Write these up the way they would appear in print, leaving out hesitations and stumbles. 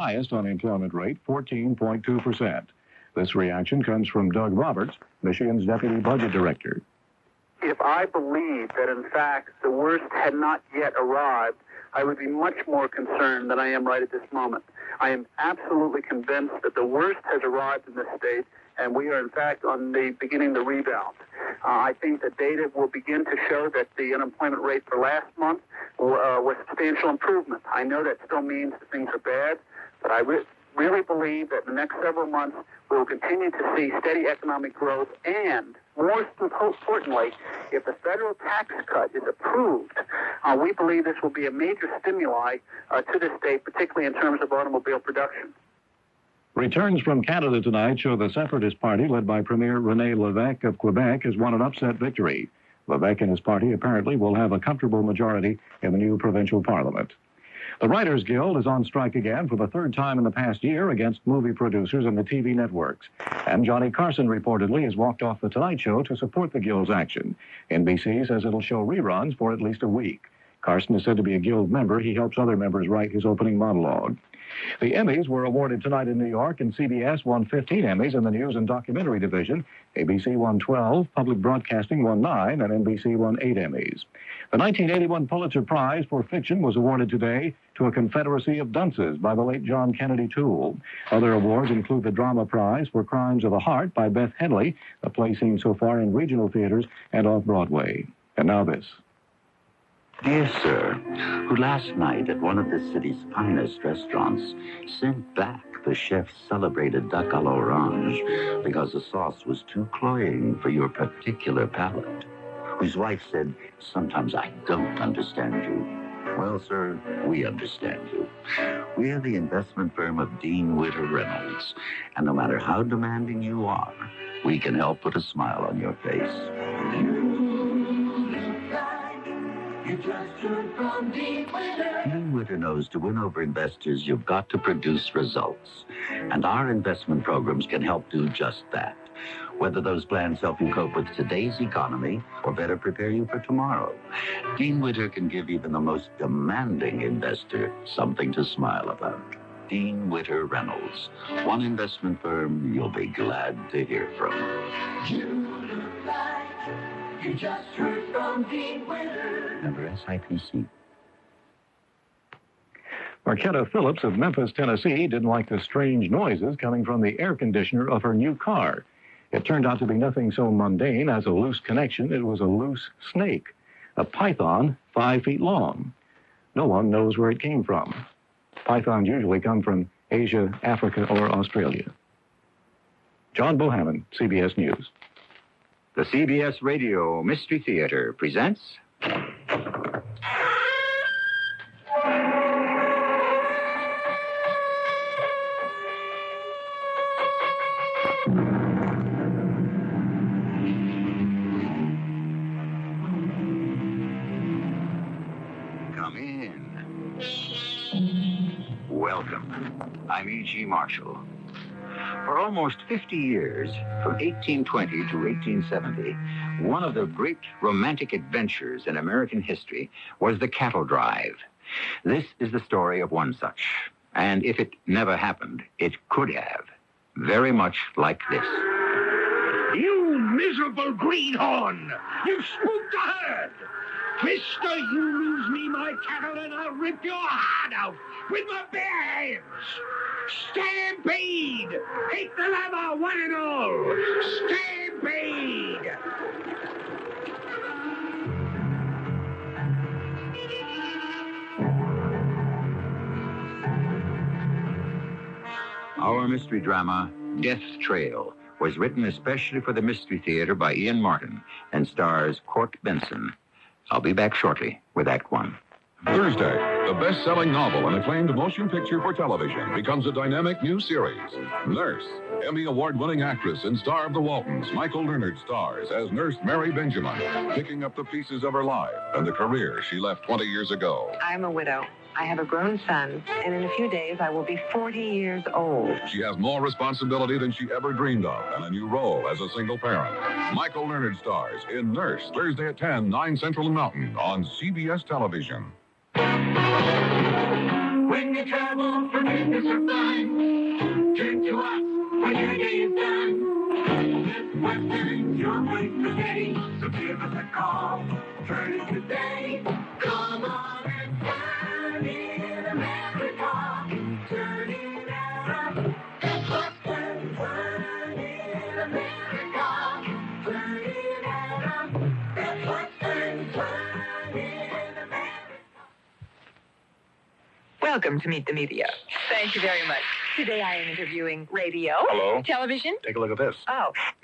highest unemployment rate, 14.2%. This reaction comes from Doug Roberts, Michigan's deputy budget director. If I believed that, in fact, the worst had not yet arrived, I would be much more concerned than I am right at this moment. I am absolutely convinced that the worst has arrived in this state, and we are, in fact, on the beginning the rebound. I think the data will begin to show that the unemployment rate for last month was substantial improvement. I know that still means that things are bad, but I really believe that in the next several months we will continue to see steady economic growth, and more importantly, if the federal tax cut is approved, we believe this will be a major stimuli to the state, particularly in terms of automobile production. Returns from Canada tonight show the Separatist Party, led by Premier René Lévesque of Quebec, has won an upset victory. Lévesque and his party apparently will have a comfortable majority in the new provincial parliament. The Writers Guild is on strike again for the third time in the past year against movie producers and the TV networks. And Johnny Carson reportedly has walked off The Tonight Show to support the Guild's action. NBC says it'll show reruns for at least a week. Carson is said to be a Guild member. He helps other members write his opening monologue. The Emmys were awarded tonight in New York, and CBS won 15 Emmys in the News and Documentary division. ABC won 12, Public Broadcasting won 9, and NBC won 8 Emmys. The 1981 Pulitzer Prize for Fiction was awarded today to A Confederacy of Dunces by the late John Kennedy Toole. Other awards include the Drama Prize for Crimes of the Heart by Beth Henley, a play seen so far in regional theaters and off-Broadway. And now this. Dear sir, who last night at one of the city's finest restaurants sent back the chef's celebrated duck à l'orange because the sauce was too cloying for your particular palate, whose wife said, "Sometimes I don't understand you." Well, sir, we understand you. We're the investment firm of Dean Witter Reynolds, and no matter how demanding you are, we can help put a smile on your face. You just heard from Dean Witter. Dean Witter knows to win over investors, you've got to produce results. And our investment programs can help do just that. Whether those plans help you cope with today's economy or better prepare you for tomorrow, Dean Witter can give even the most demanding investor something to smile about. Dean Witter Reynolds, one investment firm you'll be glad to hear from. You look like you just heard from Dean Witter. Member SIPC. Marquetta Phillips of Memphis, Tennessee, didn't like the strange noises coming from the air conditioner of her new car. It turned out to be nothing so mundane as a loose connection. It was a loose snake, a python 5 feet long. No one knows where it came from. Pythons usually come from Asia, Africa, or Australia. John Bohannon, CBS News. The CBS Radio Mystery Theater presents... Come in. Welcome. I'm E.G. Marshall. For almost 50 years, from 1820 to 1870, one of the great romantic adventures in American history was the cattle drive. This is the story of one such. And if it never happened, it could have. Very much like this. You miserable greenhorn! You spooked a herd! Mister, you lose me my cattle and I'll rip your heart out with my bare hands! Stampede! Take the leather, one and all! Stampede! Our mystery drama, Death Trail, was written especially for the Mystery Theater by Ian Martin and stars Court Benson. I'll be back shortly with Act One. Thursday, the best-selling novel and acclaimed motion picture for television becomes a dynamic new series. Nurse, Emmy Award-winning actress and star of The Waltons, Michael Leonard stars as Nurse Mary Benjamin, picking up the pieces of her life and the career she left 20 years ago. I'm a widow. I have a grown son, and in a few days I will be 40 years old. She has more responsibility than she ever dreamed of and a new role as a single parent. Michael Leonard stars in Nurse, Thursday at 10, 9 Central and Mountain on CBS Television. When you travel for business or fun, turn to us when your day is done. This Western, your place to stay, so give us a call. Turn it today. Come on and turn in America. Turn in America. This Western, turn in America. Turn in America. This Western, turn in America. Welcome to Meet the Media. Thank you very much. Today I am interviewing radio, Hello. television, Take a look at this.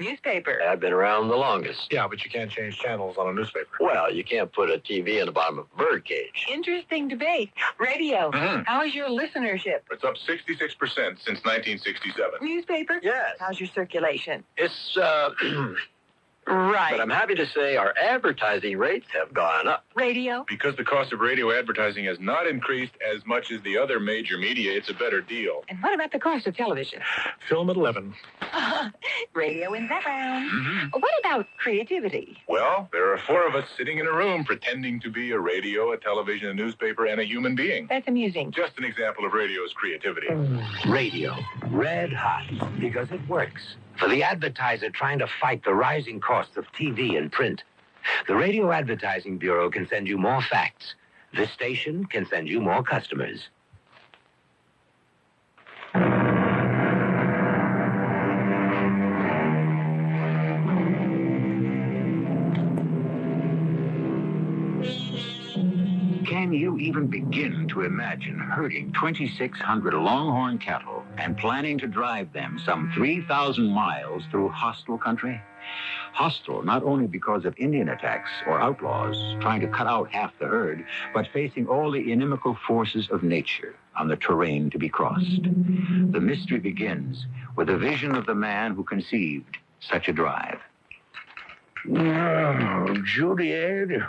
newspaper. I've been around the longest. Yeah, but you can't change channels on a newspaper. Well, you can't put a TV in the bottom of a birdcage. Interesting debate. Radio. How is your listenership? It's up 66% since 1967. Newspaper? Yes. How's your circulation? It's, Right. but I'm happy to say our advertising rates have gone up. Radio? Because the cost of radio advertising has not increased as much as the other major media, it's a better deal. And what about the cost of television? Film at 11. Radio in background. What about creativity? Well, there are 4 of us sitting in a room pretending to be a radio, a television, a newspaper, and a human being. That's amusing. Just an example of radio's creativity. Radio, red hot, because it works. For the advertiser trying to fight the rising costs of TV and print, the Radio Advertising Bureau can send you more facts. This station can send you more customers. Can you even begin to imagine herding 2,600 longhorn cattle and planning to drive them some 3,000 miles through hostile country? Hostile not only because of Indian attacks or outlaws trying to cut out half the herd, but facing all the inimical forces of nature on the terrain to be crossed. The mystery begins with a vision of the man who conceived such a drive. Oh, Judy Ann,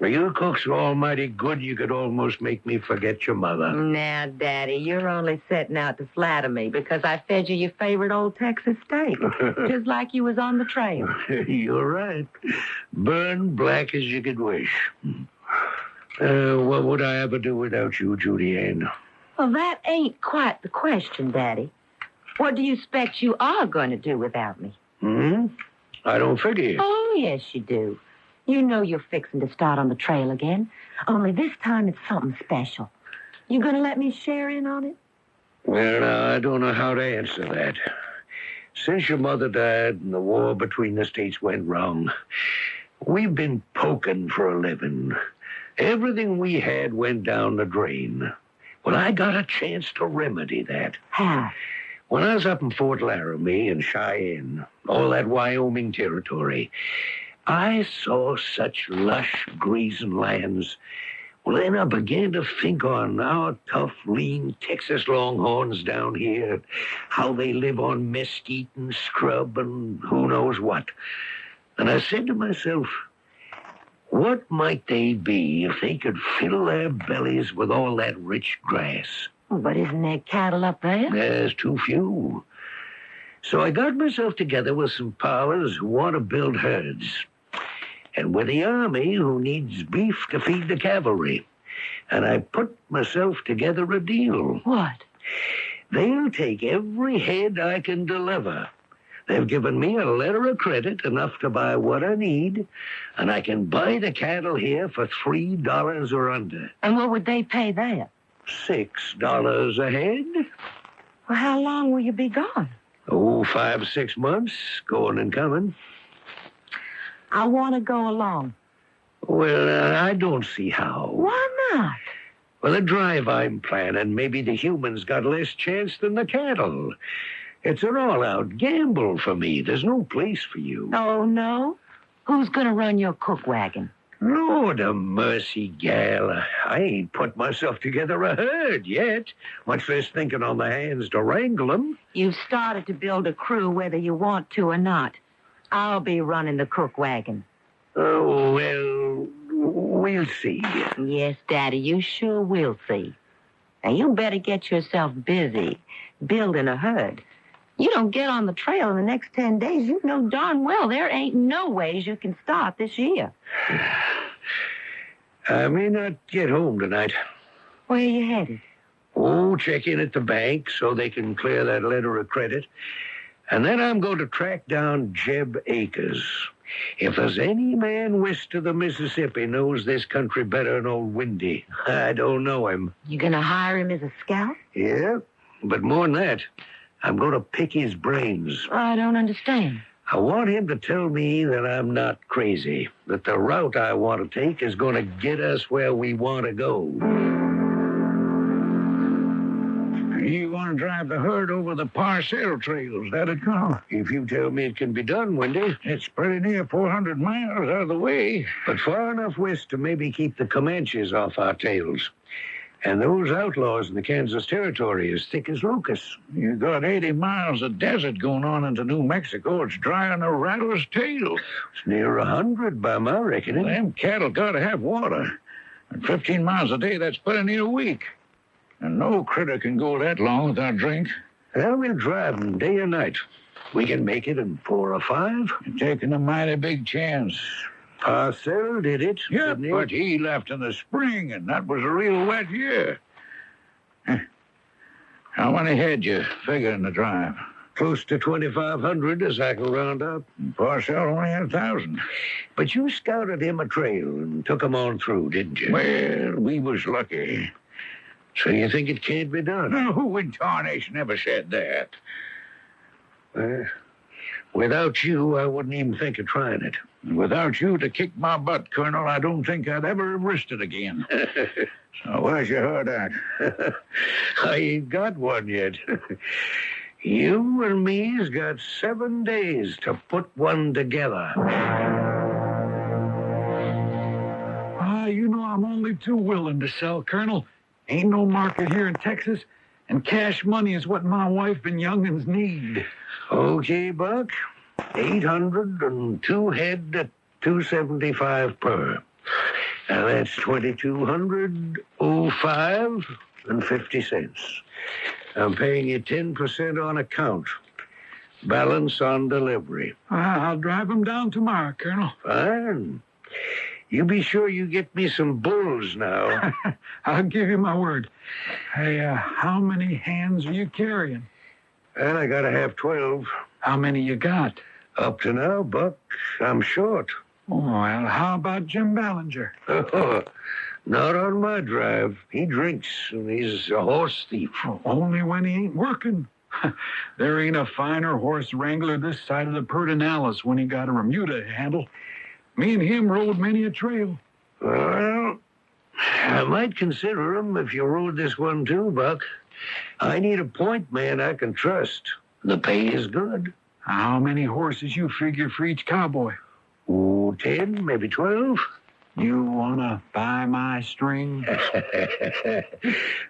you cook so almighty good you could almost make me forget your mother. Now, Daddy, you're only setting out to flatter me because I fed you your favorite old Texas steak, just like you was on the trail. You're right. Burned black as you could wish. What would I ever do without you, Judy Ann? Well, that ain't quite the question, Daddy. What do you expect you are going to do without me? I don't figure. Oh, yes, you do. You know you're fixing to start on the trail again. Only this time it's something special. You going to let me share in on it? Well, I don't know how to answer that. Since your mother died and the war between the states went wrong, we've been poking for a living. Everything we had went down the drain. Well, I got a chance to remedy that. How? When I was up in Fort Laramie and Cheyenne, all that Wyoming territory, I saw such lush, grazing lands. Well, then I began to think on our tough, lean Texas longhorns down here, how they live on mesquite and scrub and who knows what. And I said to myself, what might they be if they could fill their bellies with all that rich grass? But isn't there cattle up there? There's too few. So I got myself together with some pals who want to build herds. And with the army who needs beef to feed the cavalry. And I put myself together a deal. What? They'll take every head I can deliver. They've given me a letter of credit, enough to buy what I need, and I can buy the cattle here for $3 or under. And what would they pay that? $6 a head. Well, how long will you be gone? Oh, 5, 6 months, going and coming. I want to go along. Well, I don't see how. Why not? Well, the drive I'm planning, maybe the humans got less chance than the cattle. It's an all-out gamble for me. There's no place for you. Oh, no? Who's going to run your cook wagon? Lord of mercy, gal. I ain't put myself together a herd yet, much less thinking on the hands to wrangle them. You've started to build a crew whether you want to or not. I'll be running the cook wagon. Oh, well, we'll see. Yes, Daddy, you sure will see. Now, you better get yourself busy building a herd. You don't get on the trail in the next 10 days, you know darn well there ain't no ways you can start this year. I may not get home tonight. Where are you headed? Oh, check in at the bank so they can clear that letter of credit. And then I'm going to track down Jeb Akers. If there's any man west of the Mississippi knows this country better than old Windy, I don't know him. You gonna hire him as a scout? Yeah, but more than that, I'm going to pick his brains. I don't understand. I want him to tell me that I'm not crazy, that the route I want to take is going to get us where we want to go. You want to drive the herd over the Parcel trails, that'd come. If you tell me it can be done, Wendy. It's pretty near 400 miles out of the way. But far enough west to maybe keep the Comanches off our tails. And those outlaws in the Kansas Territory as thick as locusts. You got 80 miles of desert going on into New Mexico. It's dry on a rattler's tail. It's near 100 by my reckoning. Them cattle got to have water. And 15 miles a day, that's pretty near a week. And no critter can go that long without drink. Well, we'll drive them day or night. We can make it in 4 or 5. You're taking a mighty big chance. Parcel did it. Yeah, but he left in the spring, and that was a real wet year. How many head you figure in the drive? Close to 2,500 as I can round up. Parcel only had 1,000. But you scouted him a trail and took him on through, didn't you? Well, we was lucky. So you think it can't be done? No, who in tarnation ever said that? Without you, I wouldn't even think of trying it. Without you to kick my butt, Colonel, I don't think I'd ever have risked it again. So where's your herd at? I ain't got one yet. You and me's got 7 days to put one together. You know I'm only too willing to sell, Colonel. Ain't no market here in Texas, and cash money is what my wife and young'uns need. Okay, Buck. 802 head at $275 per. Now that's $2,205.50. I'm paying you 10% on account. Balance on delivery. I'll drive them down tomorrow, Colonel. Fine. You be sure you get me some bulls now. I'll give you my word. Hey, how many hands are you carrying? Well, I gotta have 12. How many you got? Up to now, Buck, I'm short. Oh, well, how about Jim Ballinger? Not on my drive. He drinks, and he's a horse thief. Only when he ain't working. There ain't a finer horse wrangler this side of the Pedernales when he got a remuda to handle. Me and him rode many a trail. Well, I might consider him if you rode this one too, Buck. I need a point man I can trust. The pay is good. How many horses you figure for each cowboy? Oh, 10, maybe 12. You wanna buy my string?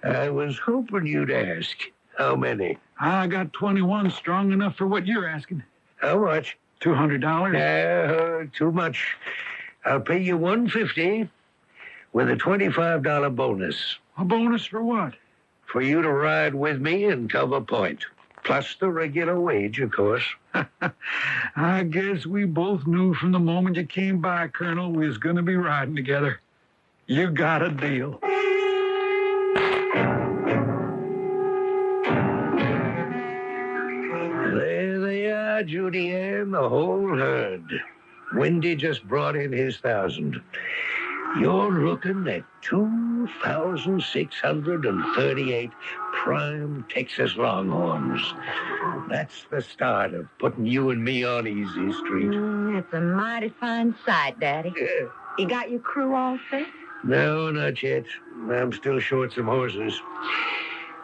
I was hoping you'd ask. How many? I got 21 strong enough for what you're asking. How much? $200. Too much. I'll pay you $150 with a $25 bonus. A bonus for what? For you to ride with me and cover point. Plus the regular wage, of course. I guess we both knew from the moment you came by, Colonel, we was going to be riding together. You got a deal. There they are, Judy Ann, the whole herd. Windy just brought in his 1,000. You're looking at 2,638 prime Texas Longhorns. That's the start of putting you and me on Easy Street. It's a mighty fine sight, Daddy. Yeah. You got your crew all set? No, not yet. I'm still short some horses.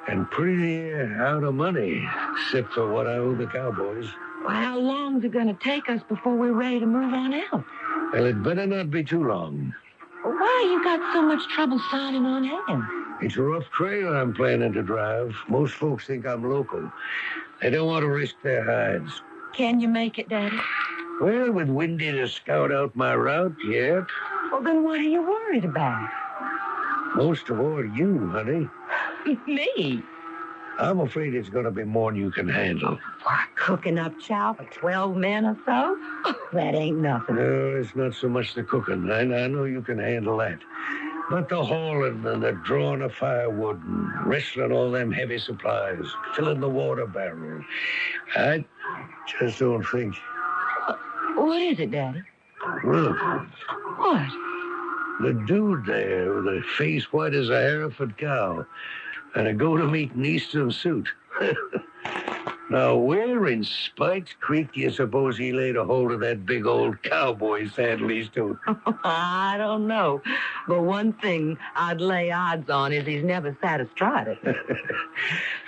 And pretty out of money, except for what I owe the cowboys. Well, how long's it going to take us before we're ready to move on out? Well, it better not be too long. Why you got so much trouble signing on hand? It's a rough trail I'm planning to drive. Most folks think I'm local. They don't want to risk their hides. Can you make it, Daddy? Well, with Windy to scout out my route, yeah. Well, then what are you worried about? Most of all, you, honey. Me? I'm afraid it's going to be more than you can handle. What, cooking up chow for 12 men or so? That ain't nothing. No, it's not so much the cooking. I know you can handle that. But the hauling and the drawing of firewood and wrestling all them heavy supplies, filling the water barrel, I just don't think. What is it, Daddy? Look, What? the dude there with a face white as a Hereford cow and a go-to-meeting Eastern suit. Now, where in Spikes Creek do you suppose he laid a hold of that big old cowboy saddle he's toting? I don't know. But one thing I'd lay odds on is he's never sat astride it.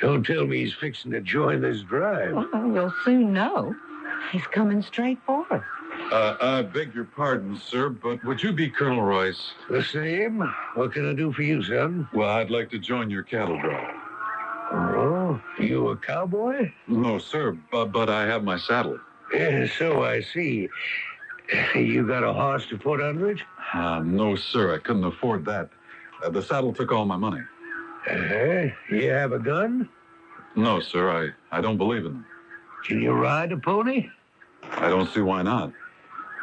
Don't tell me he's fixing to join this drive. Well, you'll soon know. He's coming straight for us. I beg your pardon, sir, but would you be Colonel Royce? The same. What can I do for you, son? Well, I'd like to join your cattle drive. Oh, you a cowboy? No, sir, but I have my saddle. Yeah, so I see. You got a horse to put under it? No, sir, I couldn't afford that. The saddle took all my money. You have a gun? No, sir, I don't believe in them. Can you ride a pony? I don't see why not.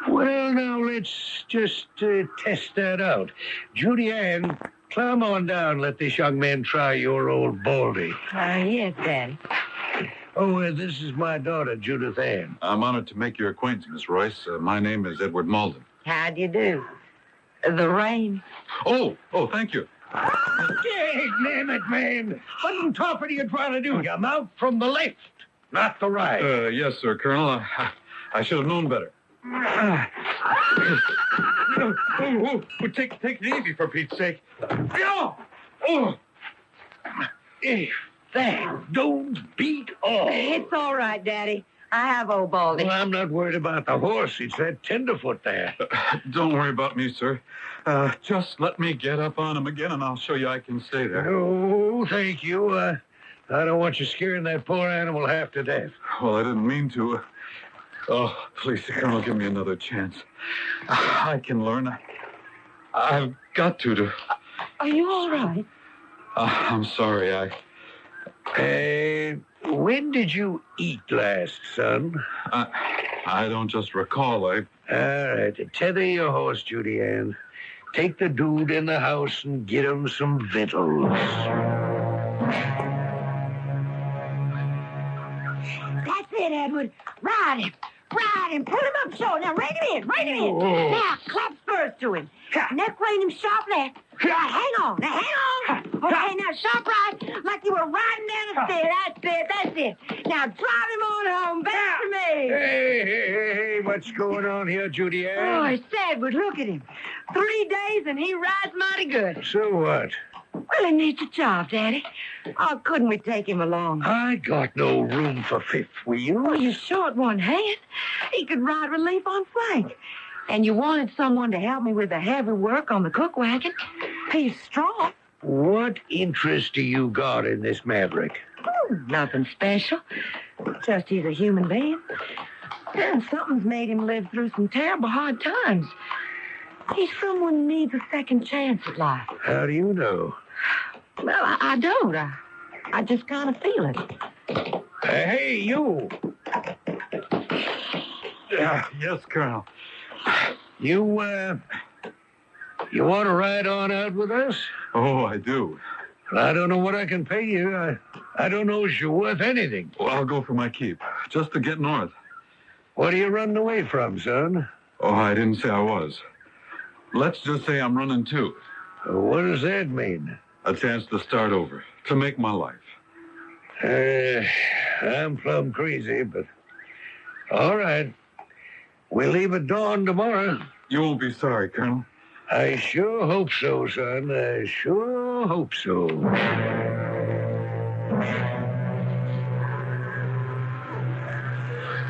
Well, now, let's just test that out. Judy Ann, climb on down. Let this young man try your old baldy. Yes, Daddy. Oh, this is my daughter, Judith Ann. I'm honored to make your acquaintance, Miss Royce. My name is Edward Malden. How do you do? The rain. Oh, thank you. Damn it, man. What on top are you trying to do? You mount from the left, not the right. Yes, sir, Colonel. I should have known better. Take it easy, for Pete's sake. Hey, that don't beat all. It's all right, Daddy. I have old Baldy. Well, I'm not worried about the horse. It's that tenderfoot there. Don't worry about me, sir. Just let me get up on him again, and I'll show you I can stay there. No, thank you. I don't want you scaring that poor animal half to death. Well, I didn't mean to. Oh, please, Colonel, give me another chance. I can learn. I've got to. Are you all right? I'm sorry. When did you eat last, son? I don't just recall. All right, tether your horse, Judy Ann. Take the dude in the house and get him some victuals. That's it, Edward. Ride him. Ride him. Pull him up short. Now, rein him in. Rein him in. Oh. Now, clap spurs to him. Neck rein him sharp left. Now, hang on. Now, hang on. Okay, now, sharp right, like you were riding down a stair. That's it. Now, drive him on home. Back to me. Hey, what's going on here, Judy Ann? Oh, it's Edward. Look at him. 3 days and he rides mighty good. So what? Well, he needs a job, Daddy. Oh, couldn't we take him along? I got no room for fifth wheel. Oh, you're short one hand. He could ride relief on flank. And you wanted someone to help me with the heavy work on the cook wagon. He's strong. What interest do you got in this maverick? Oh, nothing special. Just he's a human being. And something's made him live through some terrible hard times. He's someone who needs a second chance at life. How do you know? Well, I don't. I just kind of feel it. Hey, you. Yes, Colonel. You want to ride on out with us? Oh, I do. I don't know what I can pay you. I don't know if you're worth anything. Well, I'll go for my keep, just to get north. What are you running away from, son? Oh, I didn't say I was. Let's just say I'm running too. What does that mean? A chance to start over, to make my life. I'm plumb crazy, but all right. We'll leave at dawn tomorrow. You won't be sorry, Colonel. I sure hope so, son. I sure hope so.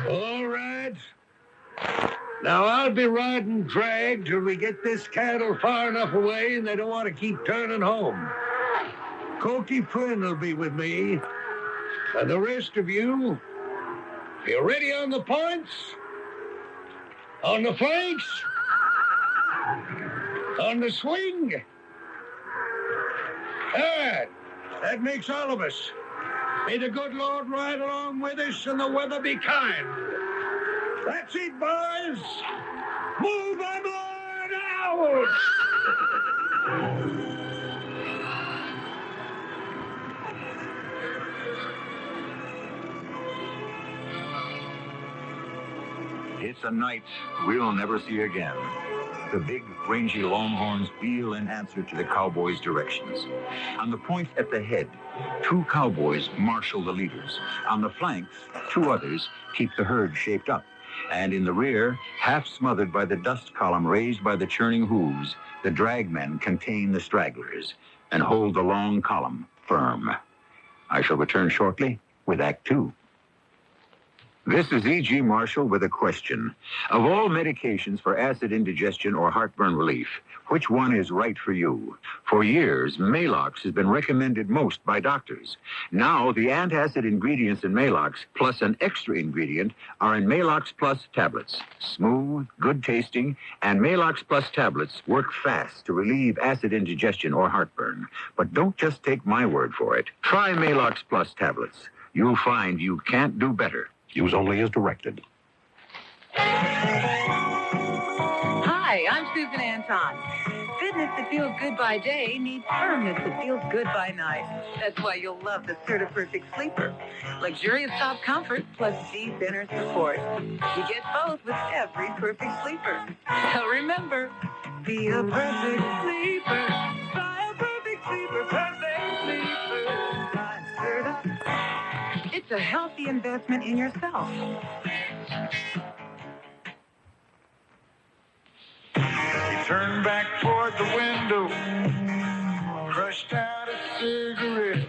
All right. Now, I'll be riding drag till we get this cattle far enough away and they don't want to keep turning home. Cokie Flynn will be with me. And the rest of you, ready on the points? On the flanks? On the swing? All right. That makes all of us. May the good Lord ride along with us and the weather be kind. That's it, boys. Move on out. It's a night we'll never see again. The big, rangy longhorns wheel in answer to the cowboys' directions. On the point at the head, 2 cowboys marshal the leaders. On the flanks, 2 others keep the herd shaped up. And in the rear, half smothered by the dust column raised by the churning hooves, the dragmen contain the stragglers and hold the long column firm. I shall return shortly with Act 2. This is E.G. Marshall with a question. Of all medications for acid indigestion or heartburn relief, which one is right for you? For years, Maalox has been recommended most by doctors. Now, the antacid ingredients in Maalox, plus an extra ingredient, are in Maalox Plus tablets. Smooth, good tasting, and Maalox Plus tablets work fast to relieve acid indigestion or heartburn. But don't just take my word for it. Try Maalox Plus tablets. You'll find you can't do better. Use only as directed. Hi, I'm Susan Anton. Fitness that feels good by day needs firmness that feels good by night. That's why you'll love the Certa-Perfect Sleeper. Luxurious top comfort plus deep inner support. You get both with every perfect sleeper. So remember, be a perfect sleeper. Buy a perfect sleeper, perfect sleeper. Buy Certa. It's a healthy investment in yourself. He turned back toward the window, crushed out a cigarette.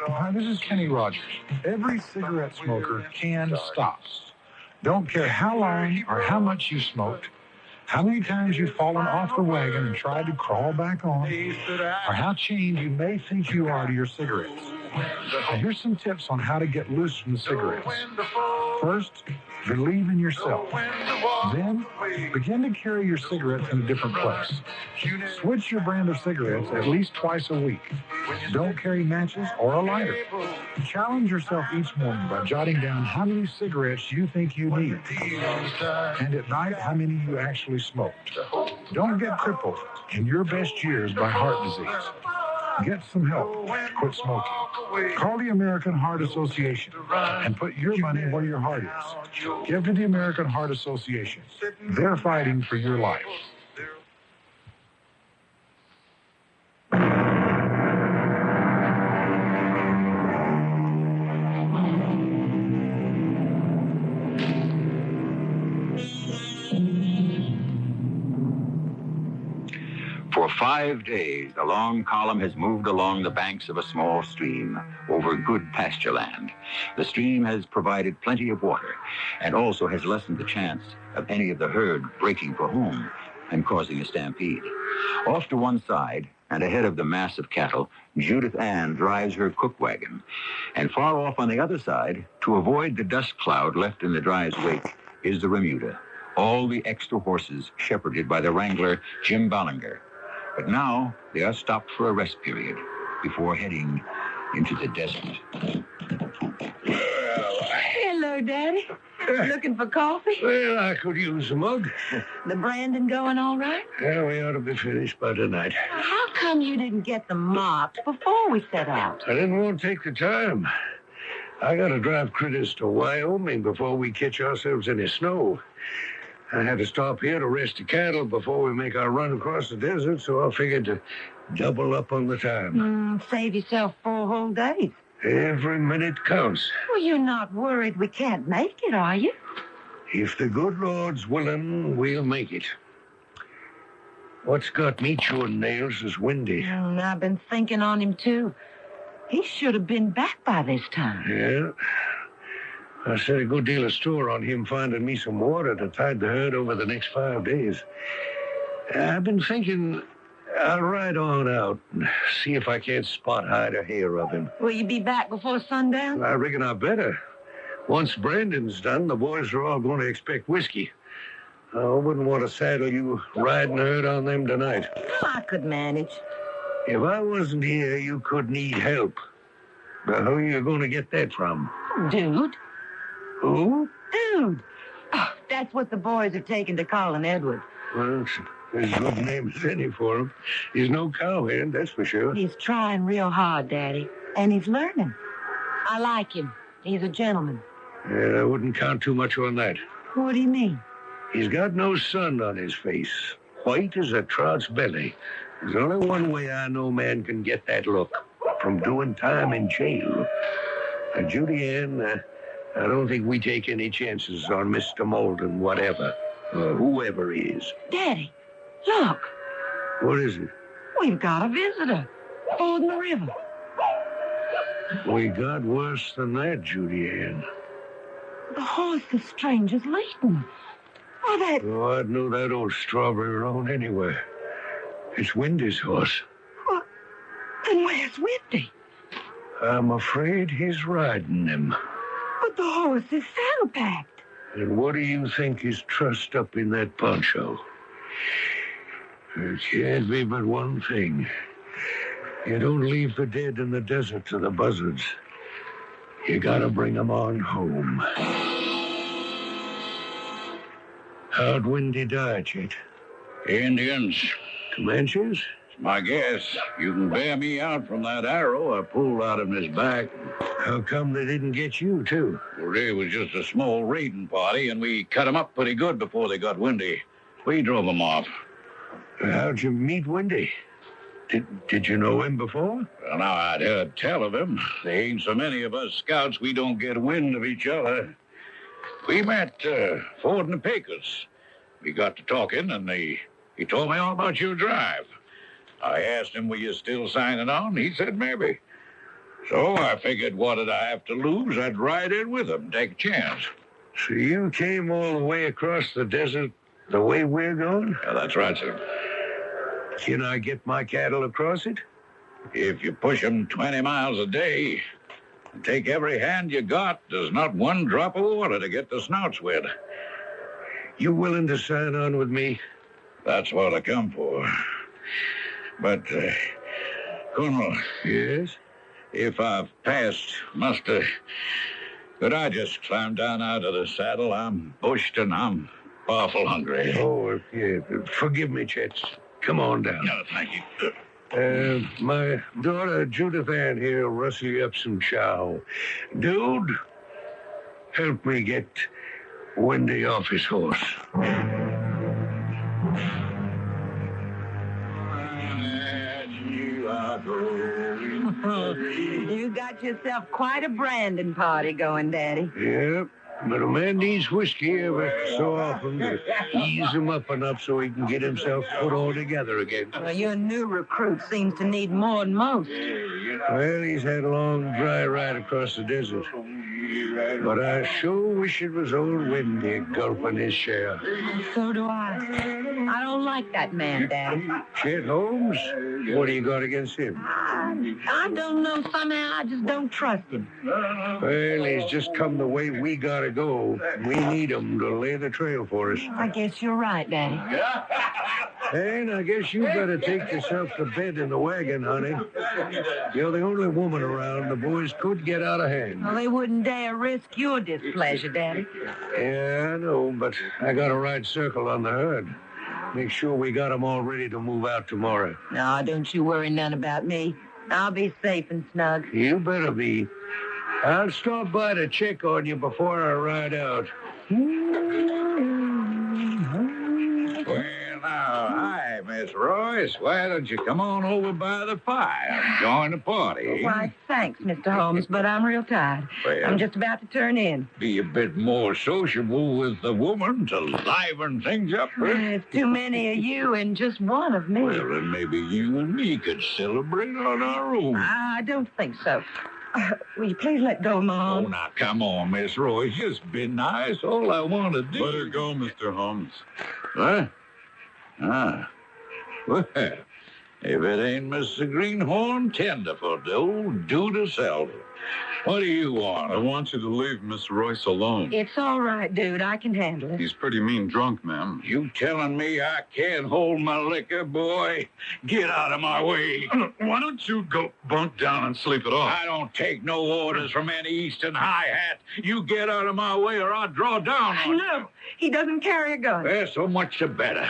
Hi, this is Kenny Rogers. Every cigarette smoker can stop. Don't care how long or how much you smoked, how many times you've fallen off the wagon and tried to crawl back on, or how chained you may think you are to your cigarettes. Now, here's some tips on how to get loose from the cigarettes. First, believe in yourself. Then, begin to carry your cigarettes in a different place. Switch your brand of cigarettes at least twice a week. Don't carry matches or a lighter. Challenge yourself each morning by jotting down how many cigarettes you think you need. And at night, how many you actually smoked. Don't get crippled in your best years by heart disease. Get some help to quit smoking. Call the American Heart Association and put your money where your heart is. Give to the American Heart Association. They're fighting for your life. For 5 days, the long column has moved along the banks of a small stream over good pasture land. The stream has provided plenty of water and also has lessened the chance of any of the herd breaking for home and causing a stampede. Off to one side and ahead of the mass of cattle, Judith Ann drives her cook wagon. And far off on the other side, to avoid the dust cloud left in the drive's wake, is the remuda. All the extra horses shepherded by the wrangler, Jim Ballinger. But now they are stopped for a rest period before heading into the desert. Hello, Daddy. Looking for coffee? Well, I could use a mug. The branding going all right? Yeah, we ought to be finished by tonight. How come you didn't get the mops before we set out? I didn't want to take the time. I got to drive critters to Wyoming before we catch ourselves any snow. I had to stop here to rest the cattle before we make our run across the desert, so I figured to double up on the time. Save yourself 4 whole days. Every minute counts. Well, you're not worried we can't make it, are you? If the good Lord's willing, we'll make it. What's got me chewing nails is Windy. I've been thinking on him, too. He should have been back by this time. Yeah. I set a good deal of store on him finding me some water to tide the herd over the next 5 days. I've been thinking I'll ride on out and see if I can't spot hide a hair of him. Will you be back before sundown? I reckon I better. Once Brandon's done, the boys are all going to expect whiskey. I wouldn't want to saddle you riding herd on them tonight. I could manage. If I wasn't here, you could need help. But who are you going to get that from? Dude. Who? Dude. Oh, that's what the boys are taking to Colin Edwards. Well, As good a name as any for him. He's no cowhand, that's for sure. He's trying real hard, Daddy, and he's learning. I like him. He's a gentleman. Yeah, I wouldn't count too much on that. What do you mean? He's got no sun on his face. White as a trout's belly. There's only one way I know man can get that look. From doing time in jail. Judy Ann, I don't think we take any chances on Mr. Molden, whatever. Or whoever he is. Daddy, look. What is it? We've got a visitor. Fording the river. We got worse than that, Judy Ann. The horse the stranger's leading. Oh, that... Oh, I'd know that old strawberry roan anywhere. It's Wendy's horse. What? Then where's Wendy? I'm afraid he's riding him. But the horse is saddle-packed. And what do you think is trussed up in that poncho? It can't be but one thing. You don't leave the dead in the desert to the buzzards. You gotta bring them on home. How'd Wendy die, Chet? Indians. Comanches? It's my guess. You can bear me out from that arrow I pulled out of his back. How come they didn't get you, too? Well, it was just a small raiding party, and we cut them up pretty good before they got windy. We drove them off. How'd you meet Wendy? Did you know him before? Well, now, I'd heard tell of him. There ain't so many of us scouts, we don't get wind of each other. We met fording the Pecos. We got to talking, and he told me all about your drive. I asked him, were you still signing on? He said maybe. So I figured, what did I have to lose? I'd ride in with him, take a chance. So you came all the way across the desert the way we're going? Yeah, that's right, sir. Can I get my cattle across it? If you push 'em 20 miles a day, and take every hand you got, there's not one drop of water to get the snouts wet. You willing to sign on with me? That's what I come for. But, Colonel. Yes? If I've passed muster, could I just climb down out of the saddle? I'm bushed and I'm awful hungry. Oh, yeah. Forgive me, Chet. Come on down. No, thank you. My daughter Judith Ann here will rustle you up some chow. Dude, help me get Wendy off his horse. You got yourself quite a branding party going, Daddy. Yep. But a man needs whiskey every so often to ease him up enough so he can get himself put all together again. Well, your new recruit seems to need more than most. Well, he's had a long, dry ride across the desert. But I sure wish it was old Wendy gulping his share. So do I. I don't like that man, Daddy. Chet Holmes? What do you got against him? I don't know. Somehow I just don't trust him. Well, he's just come the way we gotta go. We need him to lay the trail for us. I guess you're right, Daddy. And I guess you better take yourself to bed in the wagon, honey. You're the only woman around. The boys could get out of hand. Well, they wouldn't dare risk your displeasure, Daddy. Yeah, I know, but I got a right circle on the herd. Make sure we got them all ready to move out tomorrow. No, don't you worry none about me. I'll be safe and snug. You better be. I'll stop by to check on you before I ride out. Well, now, hi, Miss Royce. Why don't you come on over by the fire and join the party? Why, thanks, Mr. Holmes, but I'm real tired. Well, I'm just about to turn in. Be a bit more sociable with the woman to liven things up. There's too many of you and just one of me. Well, then maybe you and me could celebrate on our own. I don't think so. Will you please let go of my arm? Oh, now, come on, Miss Royce. Just be nice. All I want to do... Let her go, Mr. Holmes. What? Ah. Well, if it ain't Mr. Greenhorn, Tenderfoot, the old dude herself. What do you want? I want you to leave Miss Royce alone. It's all right, dude. I can handle it. He's pretty mean drunk, ma'am. You telling me I can't hold my liquor, boy? Get out of my way. Why don't you go bunk down and sleep it off? I don't take no orders from any Eastern hi-hat. You get out of my way or I'll draw down on you. No, he doesn't carry a gun. Well, so much the better.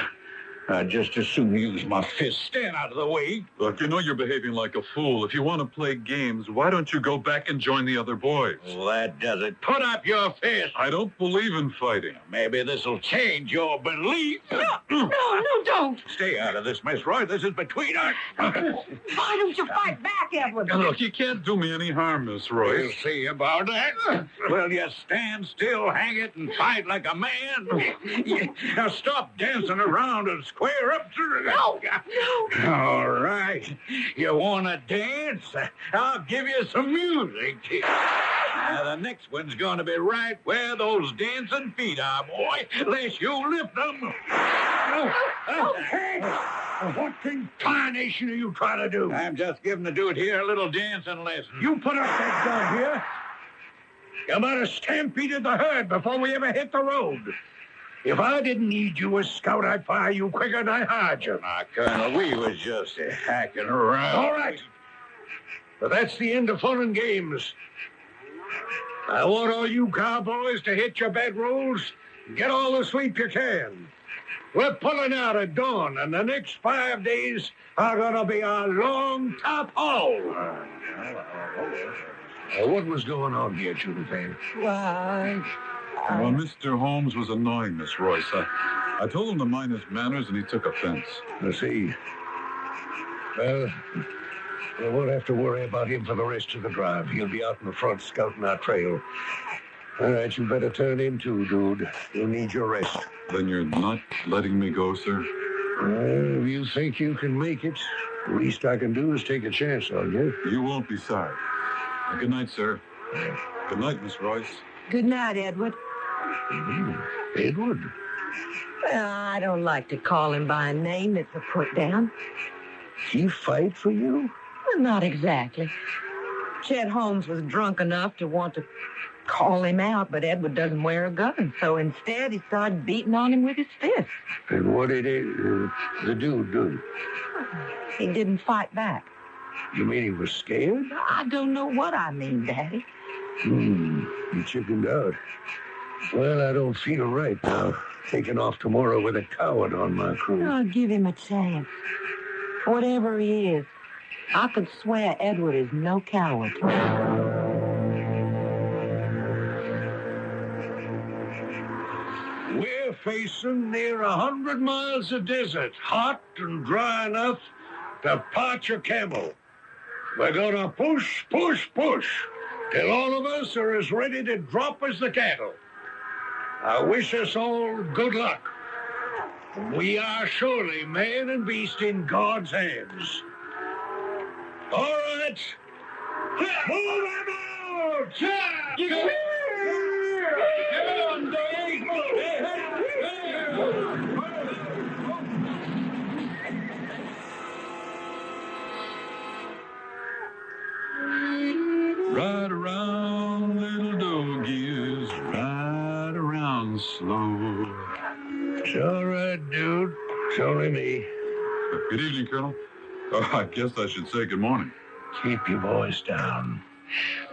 I'd just as soon use my fist. Stand out of the way. Look, you know you're behaving like a fool. If you want to play games, why don't you go back and join the other boys? Well, that does it. Put up your fist. I don't believe in fighting. Maybe this'll change your belief. No, don't. Stay out of this, Miss Roy. This is between us. Why don't you fight back, Edward? Look, you can't do me any harm, Miss Royce. We'll see about that. Will you stand still, hang it, and fight like a man? Now stop dancing around and square up to the... No. All right. You want to dance? I'll give you some music. Now, the next one's going to be right where those dancing feet are, boy. Unless you lift them. Hey! What in tarnation are you trying to do? I'm just giving the dude here a little dancing lesson. You put up that gun here. You might have stampeded the herd before we ever hit the road. If I didn't need you as scout, I'd fire you quicker than I hired you. Now, Colonel, we was just hacking around. All right. But that's the end of fun and games. I want all you cowboys to hit your bedrolls and get all the sleep you can. We're pulling out at dawn, and the next 5 days are going to be a long top haul. What was going on here, Judith? Why? Well, Mr. Holmes was annoying, Miss Royce. I told him to mind his manners, and he took offense. I see. Well, we won't have to worry about him for the rest of the drive. He'll be out in the front scouting our trail. All right, you better turn in too, dude. You'll need your rest. Then you're not letting me go, sir? Well, if you think you can make it, the least I can do is take a chance on you. You won't be sorry. Good night, sir. Good night, Miss Royce. Good night, Edward. Edward? Well, I don't like to call him by a name. It's a put down. He fight for you? Well, not exactly. Chet Holmes was drunk enough to want to call him out, but Edward doesn't wear a gun. So instead, he started beating on him with his fist. And what did the dude do? He didn't fight back. You mean he was scared? I don't know what I mean, Daddy. You chickened out. Well, I don't feel right now, taking off tomorrow with a coward on my crew. I'll give him a chance. Whatever he is, I could swear Edward is no coward. We're facing near 100 miles of desert, hot and dry enough to parch a camel. We're gonna push, till all of us are as ready to drop as the cattle. I wish us all good luck. We are surely man and beast in God's hands. All right. Move them out! Ride around, little doggies, ride around slow. It's all right, dude. It's only me. Good evening, Colonel. I guess I should say good morning. Keep your voice down.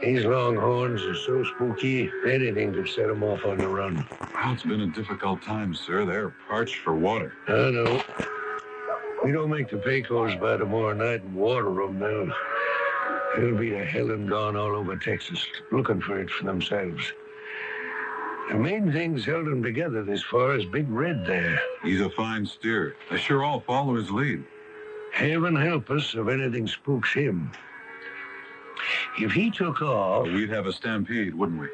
These longhorns are so spooky, anything could set them off on the run. Well, it's been a difficult time, sir. They're parched for water. I know. We don't make the Pecos by tomorrow night and water them now. They'll be to hell and gone all over Texas, looking for it for themselves. The main thing's held them together this far is Big Red there. He's a fine steer. They sure all follow his lead. Heaven help us if anything spooks him. If he took off... We'd have a stampede, wouldn't we?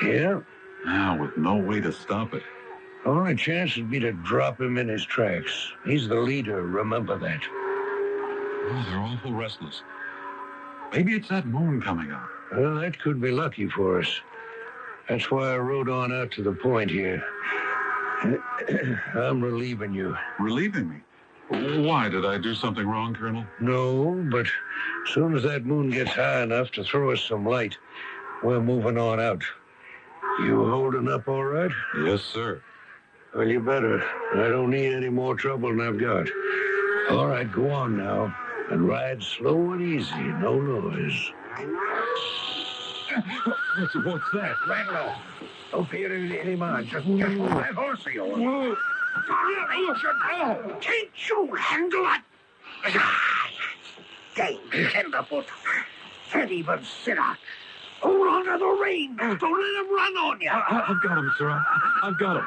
Yeah. Now, with no way to stop it. Only chance would be to drop him in his tracks. He's the leader, remember that. Oh, they're awful restless. Maybe it's that moon coming up. Well, that could be lucky for us. That's why I rode on out to the point here. I'm relieving you. Relieving me? Why? Did I do something wrong, Colonel? No, but as soon as that moon gets high enough to throw us some light, we're moving on out. You holding up all right? Yes, sir. Well, you better. I don't need any more trouble than I've got. All right, go on now. And ride slow and easy, no noise. What's that? Right along. Don't pay it any mind. Just move that horse of yours. Can't you handle it? Dang, tenderfoot. Can't even sit up. Hold on to the reins. Don't let him run on you. I've got him, sir. I've got him.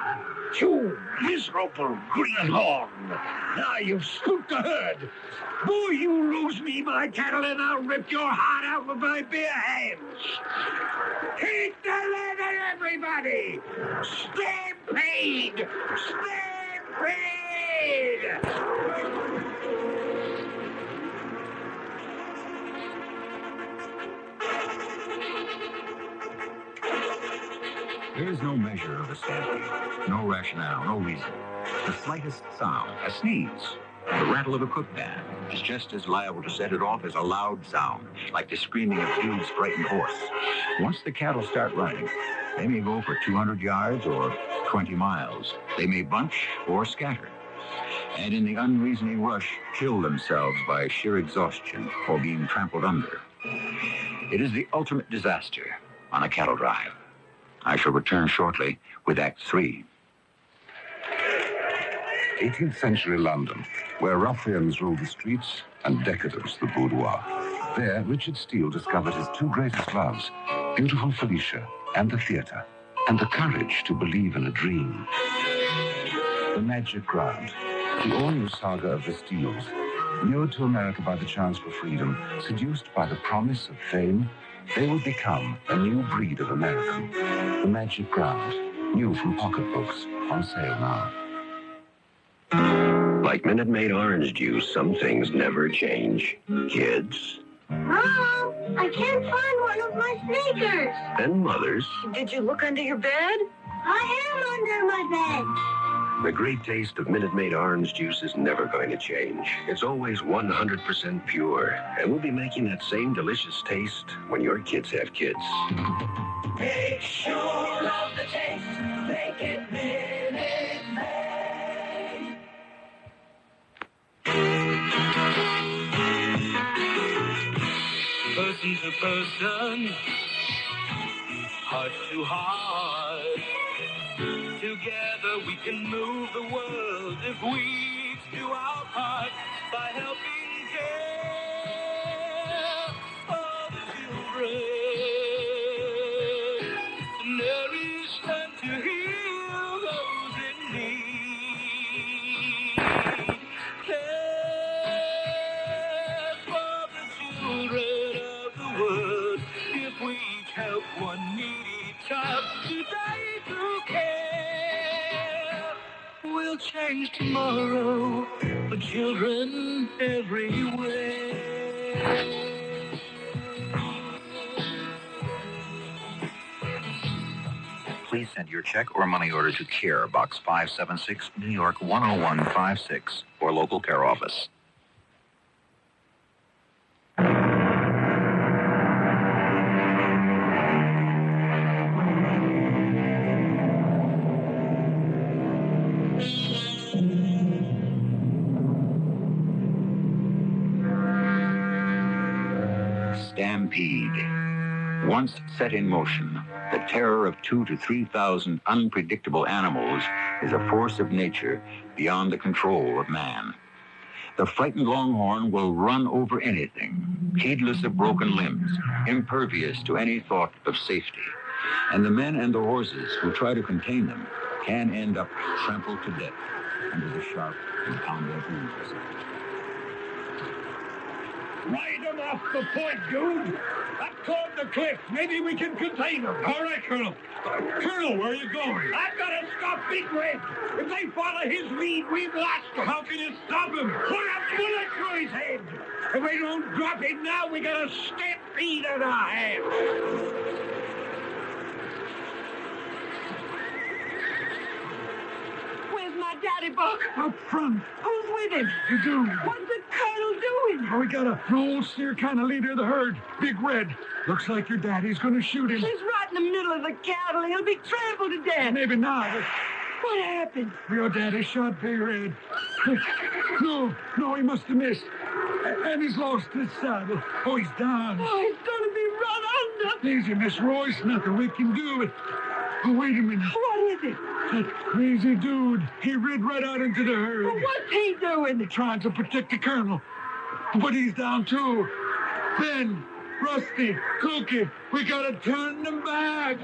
You miserable greenhorn. Now you've spooked the herd. Boy, you lose me my cattle and I'll rip your heart out with my bare hands. Take the leather, everybody. Stampede. Stampede. There is no measure of a stampede, no rationale, no reason. The slightest sound, a sneeze, the rattle of a cook pan, is just as liable to set it off as a loud sound, like the screaming of Jude's frightened horse. Once the cattle start running, they may go for 200 yards or 20 miles. They may bunch or scatter, and in the unreasoning rush, kill themselves by sheer exhaustion or being trampled under. It is the ultimate disaster on a cattle drive. I shall return shortly with Act 3. 18th century London, where ruffians ruled the streets and decadence the boudoir. There, Richard Steele discovered his two greatest loves, beautiful Felicia and the theater, and the courage to believe in a dream. The Magic Ground, the all-new saga of the Steeles, lured to America by the chance for freedom, seduced by the promise of fame, they will become a new breed of American. The Magic Ground, new from pocketbooks, on sale now. Like Minute Maid orange juice, some things never change. Kids. Mom, I can't find one of my sneakers. And mothers. Did you look under your bed? I am under my bed. The great taste of Minute Maid orange juice is never going to change. It's always 100% pure. And we'll be making that same delicious taste when your kids have kids. Make sure of the taste. Make it Minute Maid. Person to person, heart to heart. Together we can move the world if we each do our part by helping care for the children, to nourish and to heal those in need. Care for the children of the world if we each help one needy child today through care. We'll change tomorrow for children everywhere. Please send your check or money order to CARE, Box 576, New York 10156, or local care office. Stampede. Once set in motion, the terror of 2,000 to 3,000 unpredictable animals is a force of nature beyond the control of man. The frightened longhorn will run over anything, heedless of broken limbs, impervious to any thought of safety. And the men and the horses who try to contain them can end up trampled to death under the sharp and pounding hooves. Ride them off the point, dude. Up toward the cliff. Maybe we can contain them. All right, Colonel. Colonel, where are you going? I've got to stop Big Red. If they follow his lead, we've lost him. How can you stop him? Put a bullet through his head. If we don't drop him now, we got a stampede in our hands. Daddy Buck. Up front. Who's with him? You do. What's the colonel doing? Oh, we got an old steer kind of leader of the herd. Big Red. Looks like your daddy's going to shoot him. He's right in the middle of the cattle. He'll be trampled to death. Maybe not. What happened? Your daddy shot Big Red. No, he must have missed. And he's lost his saddle. Oh, he's down. Oh, he's going to be run under. Easy, Miss Royce. Nothing we can do. Oh, wait a minute. What is it? That crazy dude. He rid right out into the herd. Well, what's he doing? Trying to protect the colonel. But he's down, too. Ben, Rusty, Cookie, we gotta turn them back.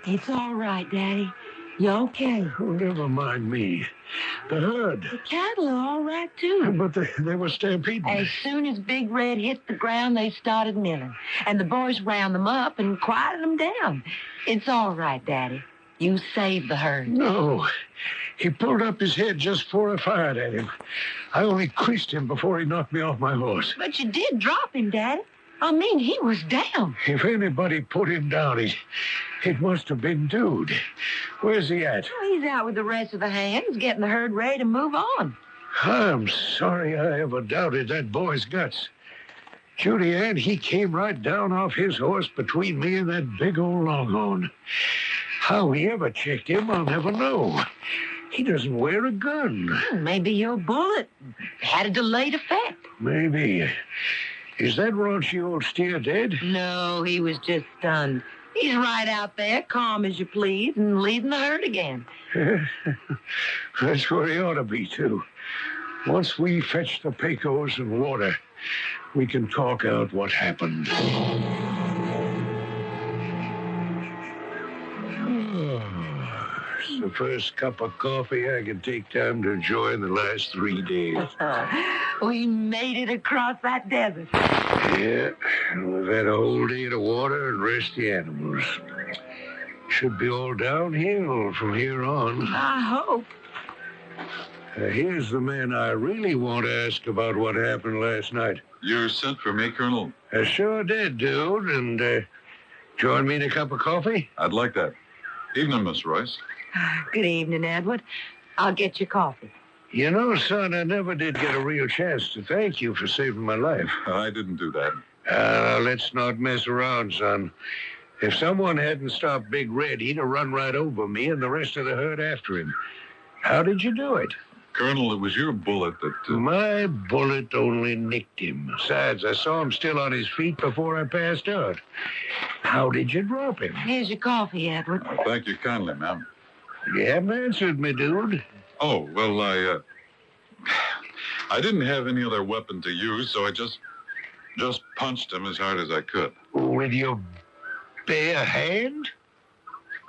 It's all right, Daddy. You okay? Oh, never mind me. The herd. The cattle are all right, too. But they were stampeding. As soon as Big Red hit the ground, they started milling. And the boys round them up and quieted them down. It's all right, Daddy. You saved the herd. No. He pulled up his head just before I fired at him. I only creased him before he knocked me off my horse. But you did drop him, Daddy. I mean, he was down. If anybody put him down, it must have been Dude. Where's he at? He's out with the rest of the hands, getting the herd ready to move on. I'm sorry I ever doubted that boy's guts. Judy Ann, he came right down off his horse between me and that big old longhorn. How he ever checked him, I'll never know. He doesn't wear a gun. Maybe your bullet had a delayed effect. Maybe. Is that raunchy old steer dead? No, he was just stunned. He's right out there, calm as you please, and leading the herd again. That's where he ought to be, too. Once we fetch the Pecos and water, we can talk out what happened. It's the first cup of coffee I can take time to enjoy in the last 3 days. We made it across that desert. Yeah, we've had a whole day to water and rest the animals. Should be all downhill from here on. I hope. Here's the man I really want to ask about what happened last night. You sent for me, Colonel? I sure did, Dude. And join me in a cup of coffee? I'd like that. Evening, Miss Royce. Good evening, Edward. I'll get you coffee. You know, son, I never did get a real chance to thank you for saving my life. I didn't do that. Let's not mess around, son. If someone hadn't stopped Big Red, he'd have run right over me and the rest of the herd after him. How did you do it? Colonel, it was your bullet that... My bullet only nicked him. Besides, I saw him still on his feet before I passed out. How did you drop him? Here's your coffee, Edward. Thank you kindly, ma'am. You haven't answered me, Dude. Oh, well, I didn't have any other weapon to use, so I just punched him as hard as I could. With your bare hand?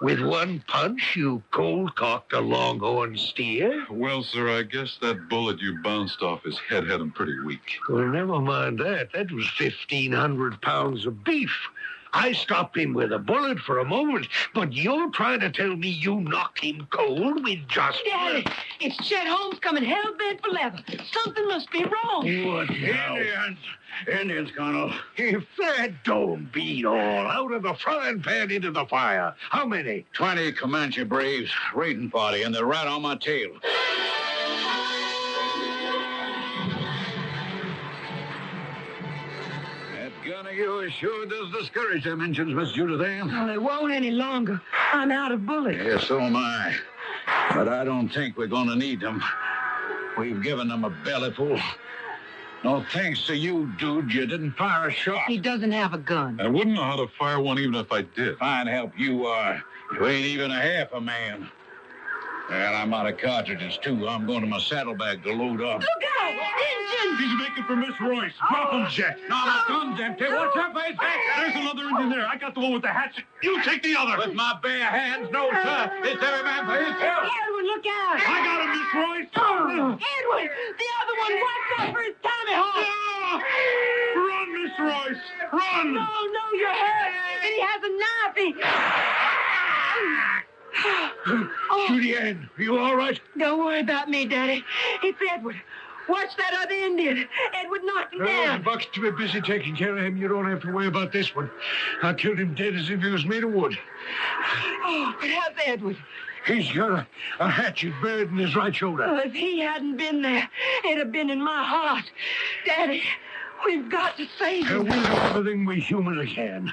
With one punch, you cold-cocked a longhorn steer? Well, sir, I guess that bullet you bounced off his head had him pretty weak. Well, never mind that. That was 1,500 pounds of beef. I stopped him with a bullet for a moment, but you're trying to tell me you knocked him cold with just... Daddy, it's Chet Holmes coming hell-bent for leather. Something must be wrong. What now? Indians, Colonel. If that don't beat all, out of the frying pan into the fire. How many? 20 Comanche braves, raiding party, and they're right on my tail. That gun of yours sure does discourage them Injuns, Miss Judith Ann. Well, it won't any longer. I'm out of bullets. Yeah, so am I. But I don't think we're going to need them. We've given them a bellyful. No thanks to you, Dude, you didn't fire a shot. He doesn't have a gun. I wouldn't know how to fire one even if I did. Fine help you are. You ain't even a half a man. Well, I'm out of cartridges, too. I'm going to my saddlebag to load up. Look out! Injun! He's making for Miss Royce. Drop him, Jet. No, my gun's empty. Watch out for his back. There's another Indian there. I got the one with the hatchet. You take the other. With my bare hands, no, sir. It's every man for himself. Edward, look out! I got him, Miss Royce. Edward! The other one, watch out for his Tommy Hawk! Run, Miss Royce. Run! No, you're hurt. And he has a knife. Judy Ann, are you all right? Don't worry about me, Daddy. It's Edward. Watch that other Indian. Edward knocked him down. Buck's too busy taking care of him. You don't have to worry about this one. I killed him dead as if he was made of wood. Oh, but how's Edward? He's got a hatchet buried in his right shoulder. Well, if he hadn't been there, it'd have been in my heart. Daddy, we've got to save him. We'll do everything we humanly can.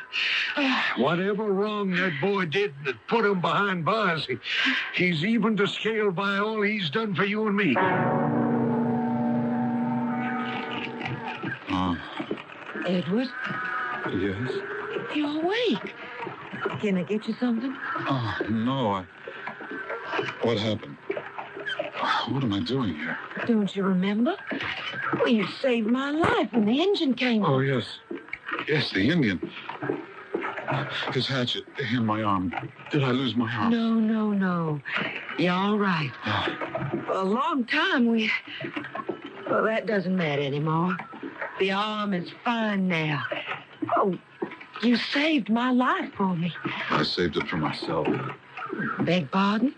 Whatever wrong that boy did that put him behind bars, he's even to scale by all he's done for you and me. Edward, Yes? you're awake. Can I get you something? Oh, no, What happened? What am I doing here? Don't you remember? Well, you saved my life when the engine came Oh, on. yes. Yes, the Indian. His hatchet in my arm. Did I lose my arm? No. You're all right. For a long time, Well, that doesn't matter anymore. The arm is fine now. Oh, you saved my life for me. I saved it for myself. Beg pardon?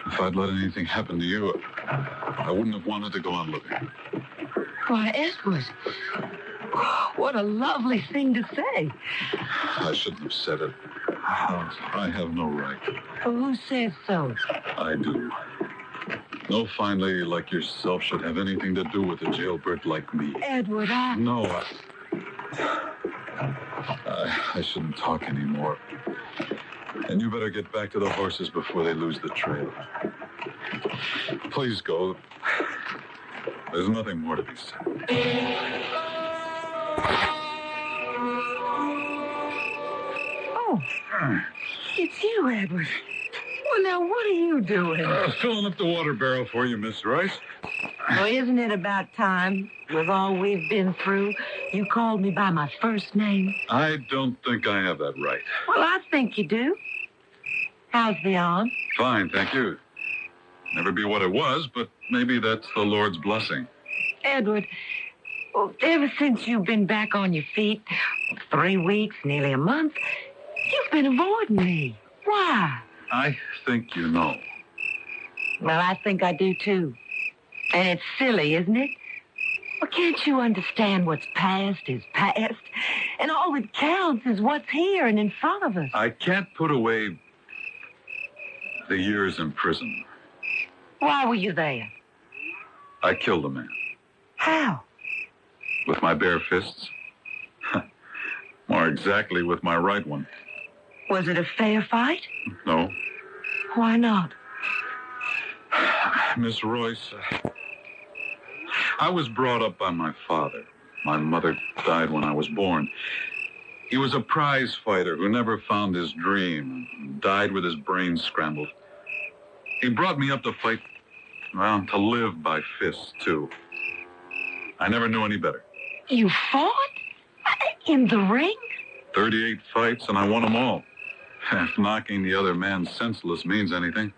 If I'd let anything happen to you, I wouldn't have wanted to go on living. Why, Edward, what a lovely thing to say. I shouldn't have said it. I have no right. Well, who says so? I do. No fine lady like yourself should have anything to do with a jailbird like me. Edward, No, I shouldn't talk anymore. And you better get back to the horses before they lose the trail. Please go. There's nothing more to be said. Oh, it's you, Edward. Well, now, what are you doing? Filling up the water barrel for you, Miss Royce. Well, isn't it about time, with all we've been through, you called me by my first name? I don't think I have that right. Well, I think you do. How's the arm? Fine, thank you. Never be what it was, but maybe that's the Lord's blessing. Edward, well, ever since you've been back on your feet, 3 weeks, nearly a month, you've been avoiding me. Why? I think you know. Well, I think I do, too. And it's silly, isn't it? Well, can't you understand what's past is past? And all that counts is what's here and in front of us. I can't put away the years in prison. Why were you there? I killed a man. How? With my bare fists. More exactly, with my right one. Was it a fair fight? No. Why not? Miss Royce, I was brought up by my father. My mother died when I was born. He was a prize fighter who never found his dream and died with his brain scrambled. He brought me up to fight, well, to live by fists, too. I never knew any better. You fought? In the ring? 38 fights, and I won them all. If knocking the other man senseless means anything.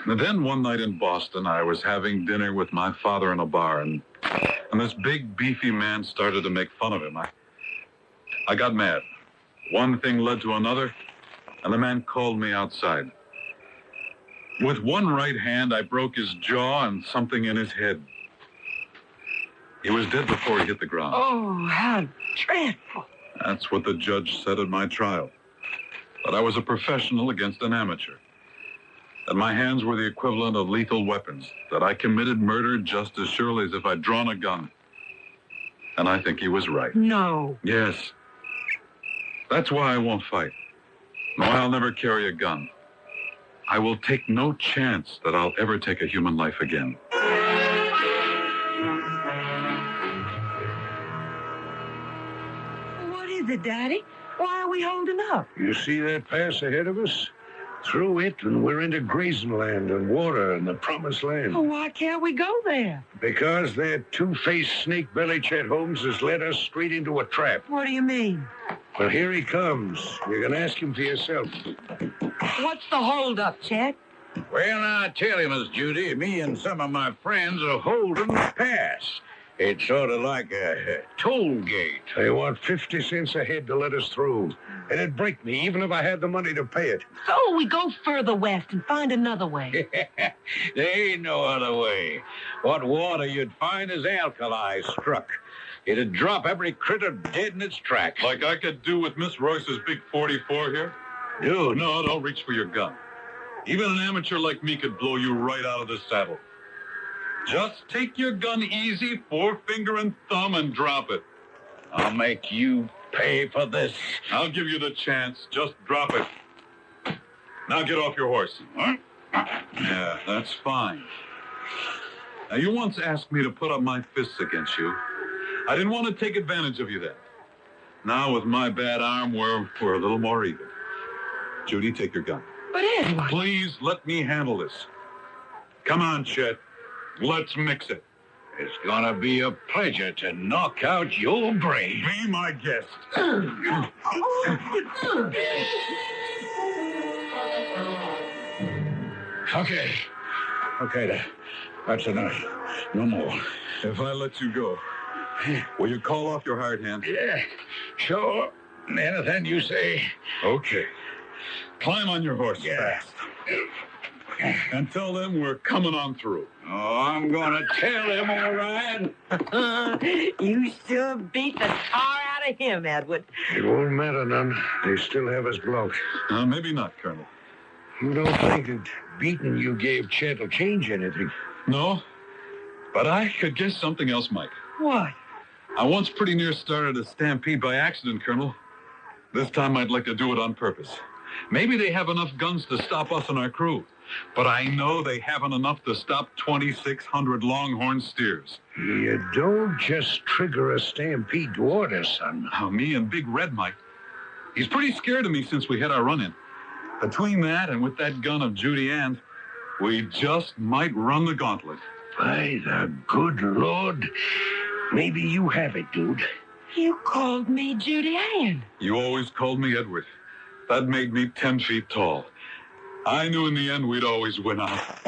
And then one night in Boston, I was having dinner with my father in a bar, and this big, beefy man started to make fun of him. I got mad. One thing led to another, and the man called me outside. With one right hand, I broke his jaw and something in his head. He was dead before he hit the ground. Oh, how dreadful. That's what the judge said at my trial. That I was a professional against an amateur. That my hands were the equivalent of lethal weapons. That I committed murder just as surely as if I'd drawn a gun. And I think he was right. No. Yes. That's why I won't fight. No, I'll never carry a gun. I will take no chance that I'll ever take a human life again. What is it, Daddy? Why are we holding up? You see that pass ahead of us? Through it, and we're into grazing land and water and the promised land. Oh, why can't we go there? Because that two-faced snake-belly Chet Holmes has led us straight into a trap. What do you mean? Well, here he comes. You can ask him for yourself. What's the holdup, Chet? Well, I tell you, Miss Judy, me and some of my friends are holding the pass. It's sort of like a toll gate. They want 50 cents a head to let us through. And it'd break me, even if I had the money to pay it. So we go further west and find another way. There ain't no other way. What water you'd find is alkali struck. It'd drop every critter dead in its tracks. Like I could do with Miss Royce's big 44 here? Dude. No, don't reach for your gun. Even an amateur like me could blow you right out of the saddle. Just take your gun easy, forefinger and thumb, and drop it. I'll make you pay for this. I'll give you the chance. Just drop it. Now get off your horse. Huh? Yeah, that's fine. Now, you once asked me to put up my fists against you. I didn't want to take advantage of you then. Now, with my bad arm, we're a little more even. Judy, take your gun. But Edward... Please let me handle this. Come on, Chet. Let's mix it. It's gonna be a pleasure to knock out your brain. Be my guest. Okay, that's enough. No more. If I let you go, will you call off your hard hand? Yeah, sure. Anything you say. Okay. Climb on your horse fast. And tell them we're coming on through. Oh, I'm gonna tell him, all right. You sure beat the tar out of him, Edward. It won't matter none. They still have us blocked. Maybe not, Colonel. You don't think that beating you gave Chet will change anything? No, but I could guess something else, Mike. What? I once pretty near started a stampede by accident, Colonel. This time I'd like to do it on purpose. Maybe they have enough guns to stop us and our crew, but I know they haven't enough to stop 2,600 longhorn steers. You don't just trigger a stampede toward us, son. Me and Big Red, Mike. He's pretty scared of me since we had our run-in. Between that and with that gun of Judy Ann, we just might run the gauntlet. By the good Lord, maybe you have it, dude. You called me Judy Ann. You always called me Edward. That made me 10 feet tall. I knew in the end we'd always win out.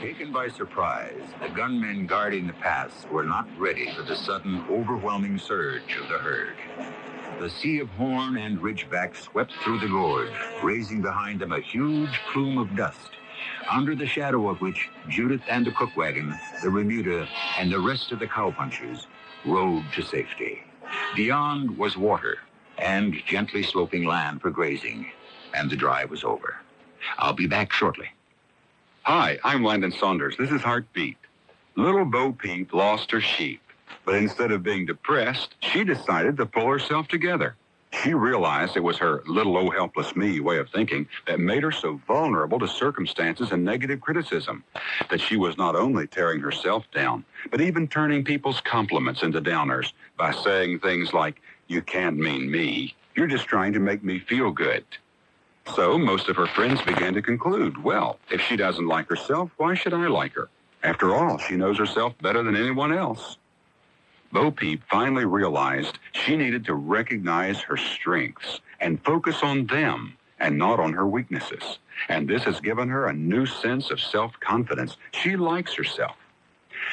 Taken by surprise, the gunmen guarding the pass were not ready for the sudden, overwhelming surge of the herd. The sea of horn and ridgeback swept through the gorge, raising behind them a huge plume of dust, under the shadow of which Judith and the cook wagon, the remuda, and the rest of the cowpunchers rode to safety. Beyond was water and gently sloping land for grazing, and the drive was over. I'll be back shortly. Hi, I'm Landon Saunders. This is Heartbeat. Little Bo Peep lost her sheep, but instead of being depressed, she decided to pull herself together. She realized it was her little oh helpless me way of thinking that made her so vulnerable to circumstances and negative criticism, that she was not only tearing herself down, but even turning people's compliments into downers by saying things like, "You can't mean me. You're just trying to make me feel good." So most of her friends began to conclude, well, if she doesn't like herself, why should I like her? After all, she knows herself better than anyone else. Bo Peep finally realized she needed to recognize her strengths and focus on them and not on her weaknesses. And this has given her a new sense of self-confidence. She likes herself.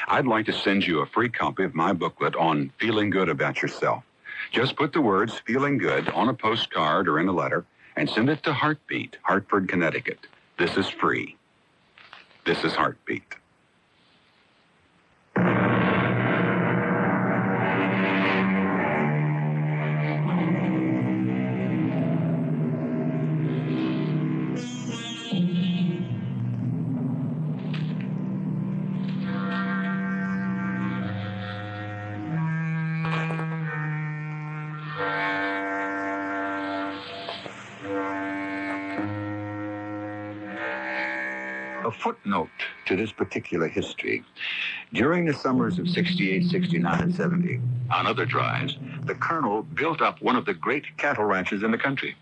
I'd like to send you a free copy of my booklet on feeling good about yourself. Just put the words "feeling good" on a postcard or in a letter, and send it to Heartbeat, Hartford, Connecticut. This is free. This is Heartbeat. A footnote to this particular history. During the summers of 68, 69, and 70, on other drives, the colonel built up one of the great cattle ranches in the country.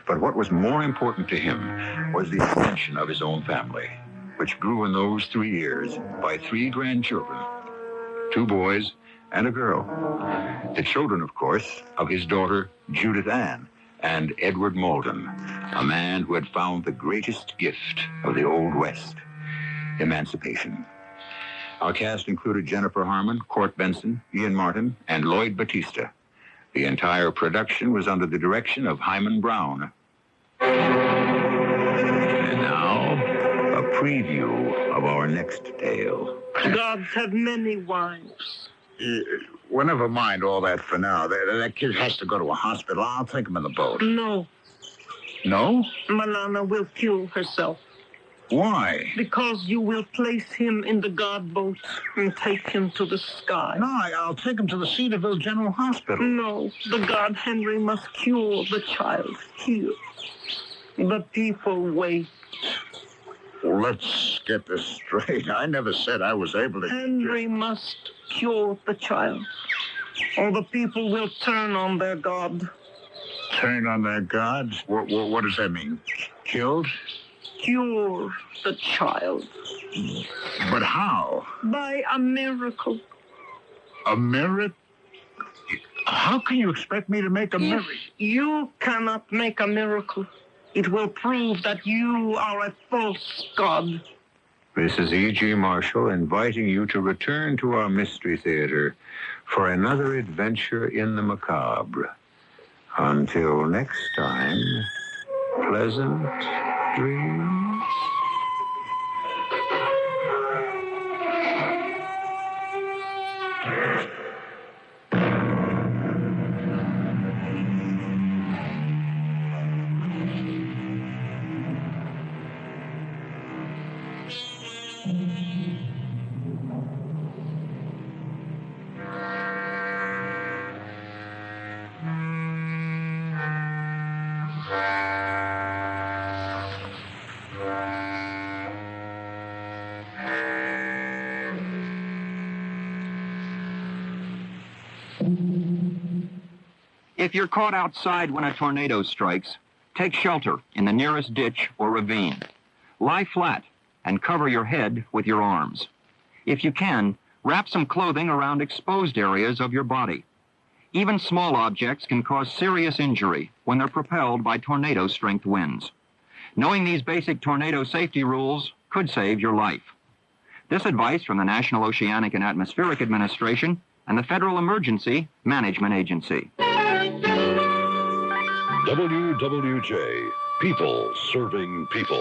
But what was more important to him was the extension of his own family, which grew in those 3 years by 3 grandchildren, 2 boys and a girl. The children, of course, of his daughter, Judith Ann, and Edward Malden, a man who had found the greatest gift of the Old West, emancipation. Our cast included Jennifer Harmon, Court Benson, Ian Martin, and Lloyd Batista. The entire production was under the direction of Hyman Brown. And now, a preview of our next tale. Gods have many wives. Well, never mind all that for now. That kid has to go to a hospital. I'll take him in the boat. No. No? Malana will kill herself. Why? Because you will place him in the guard boat and take him to the sky. No, I'll take him to the Cedarville General Hospital. No, the god Henry must cure the child here. The people wait. Well, let's get this straight. I never said I was able to... Henry must cure the child, or the people will turn on their god. Turn on their gods? What does that mean? Killed? Cure the child. But how? By a miracle. A miracle? How can you expect me to make a miracle? You cannot make a miracle. It will prove that you are a false god. This is E.G. Marshall inviting you to return to our Mystery Theater for another adventure in the macabre. Until next time, pleasant dreams. If you're caught outside when a tornado strikes, take shelter in the nearest ditch or ravine. Lie flat and cover your head with your arms. If you can, wrap some clothing around exposed areas of your body. Even small objects can cause serious injury when they're propelled by tornado-strength winds. Knowing these basic tornado safety rules could save your life. This advice from the National Oceanic and Atmospheric Administration and the Federal Emergency Management Agency. WWJ, people serving people.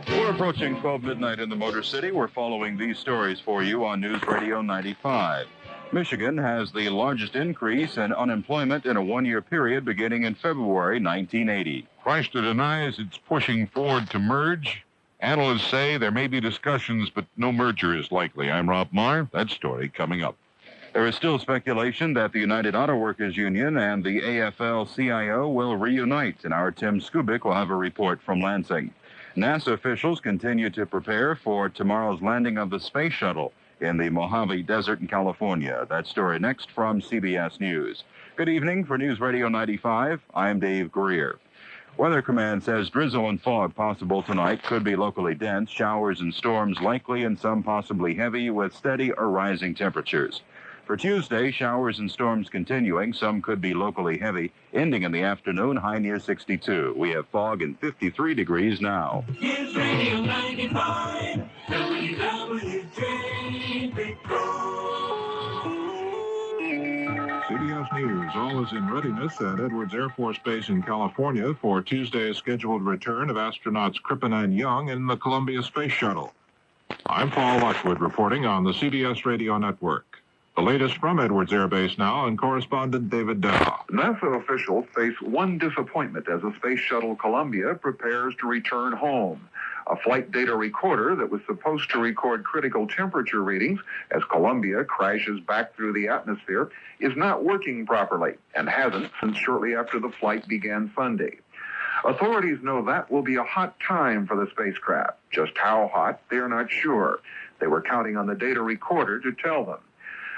We're approaching 12 midnight in the Motor City. We're following these stories for you on News Radio 95. Michigan has the largest increase in unemployment in a one-year period beginning in February 1980. Chrysler denies it's pushing Ford to merge. Analysts say there may be discussions, but no merger is likely. I'm Rob Marr. That story coming up. There is still speculation that the United Auto Workers Union and the AFL-CIO will reunite, and our Tim Skubik will have a report from Lansing. NASA officials continue to prepare for tomorrow's landing of the space shuttle in the Mojave Desert in California. That story next from CBS News. Good evening. For News Radio 95, I'm Dave Greer. Weather Command says drizzle and fog possible tonight, could be locally dense, showers and storms likely and some possibly heavy with steady or rising temperatures. For Tuesday, showers and storms continuing. Some could be locally heavy, ending in the afternoon, high near 62. We have fog and 53 degrees now. News Radio 95, WWJ, Big CBS News. All is in readiness at Edwards Air Force Base in California for Tuesday's scheduled return of astronauts Crippen and Young in the Columbia Space Shuttle. I'm Paul Lockwood reporting on the CBS Radio Network. The latest from Edwards Air Base now, and correspondent David Dow. NASA officials face one disappointment as the Space Shuttle Columbia prepares to return home. A flight data recorder that was supposed to record critical temperature readings as Columbia crashes back through the atmosphere is not working properly and hasn't since shortly after the flight began Sunday. Authorities know that will be a hot time for the spacecraft. Just how hot, they're not sure. They were counting on the data recorder to tell them.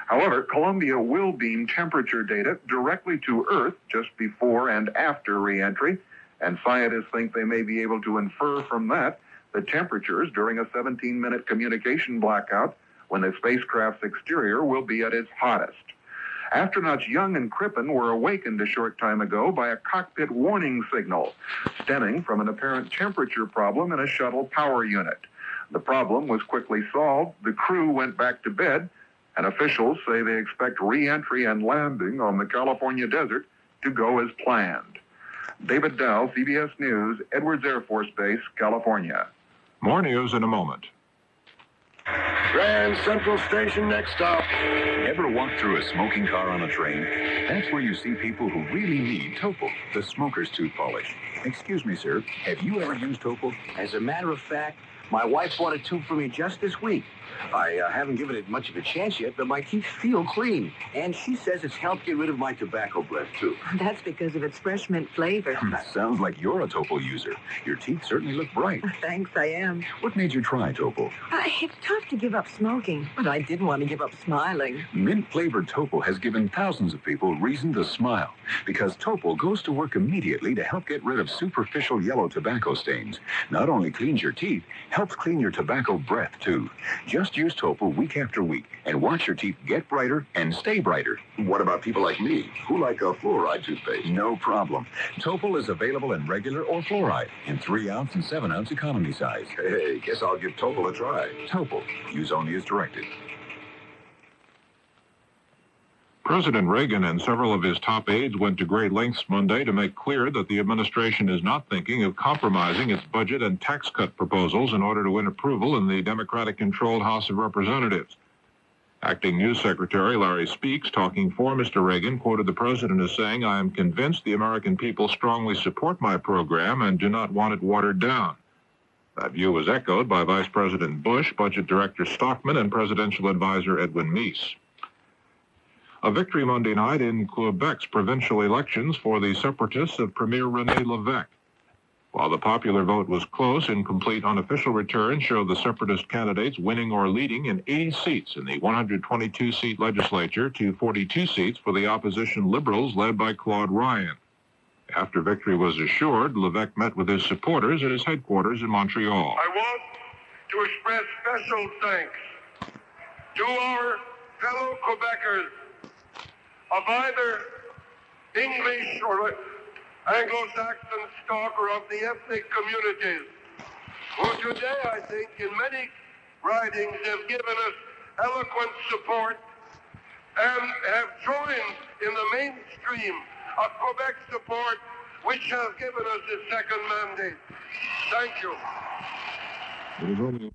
However, Columbia will beam temperature data directly to Earth just before and after re-entry, and scientists think they may be able to infer from that the temperatures during a 17-minute communication blackout when the spacecraft's exterior will be at its hottest. Astronauts Young and Crippen were awakened a short time ago by a cockpit warning signal stemming from an apparent temperature problem in a shuttle power unit. The problem was quickly solved, the crew went back to bed, and officials say they expect re-entry and landing on the California desert to go as planned. David Dow, CBS News, Edwards Air Force Base, California. More news in a moment. Grand Central Station, next stop. Ever walk through a smoking car on a train? That's where you see people who really need Topol, the smoker's tooth polish. Excuse me, sir, have you ever used Topol? As a matter of fact, my wife bought a tube for me just this week. I haven't given it much of a chance yet, but my teeth feel clean. And she says it's helped get rid of my tobacco breath, too. That's because of its fresh mint flavor. Sounds like you're a Topol user. Your teeth certainly look bright. Thanks, I am. What made you try Topol? It's tough to give up smoking, but I didn't want to give up smiling. Mint-flavored Topol has given thousands of people reason to smile because Topol goes to work immediately to help get rid of superficial yellow tobacco stains. Not only cleans your teeth, helps clean your tobacco breath, too. Just use Topol week after week and watch your teeth get brighter and stay brighter. What about people like me who like a fluoride toothpaste? No problem. Topol is available in regular or fluoride in 3-ounce and 7-ounce economy size. Hey, guess I'll give Topol a try. Topol. Use only as directed. President Reagan and several of his top aides went to great lengths Monday to make clear that the administration is not thinking of compromising its budget and tax cut proposals in order to win approval in the Democratic-controlled House of Representatives. Acting News Secretary Larry Speaks, talking for Mr. Reagan, quoted the president as saying, "I am convinced the American people strongly support my program and do not want it watered down." That view was echoed by Vice President Bush, Budget Director Stockman, and Presidential Advisor Edwin Meese. A victory Monday night in Quebec's provincial elections for the separatists of Premier René Lévesque. While the popular vote was close, incomplete unofficial returns showed the separatist candidates winning or leading in 80 seats in the 122-seat legislature to 42 seats for the opposition Liberals led by Claude Ryan. After victory was assured, Lévesque met with his supporters at his headquarters in Montreal. I want to express special thanks to our fellow Quebecers of either English or Anglo-Saxon stock or of the ethnic communities, who today, I think, in many ridings have given us eloquent support and have joined in the mainstream of Quebec support, which has given us a second mandate. Thank you. It is only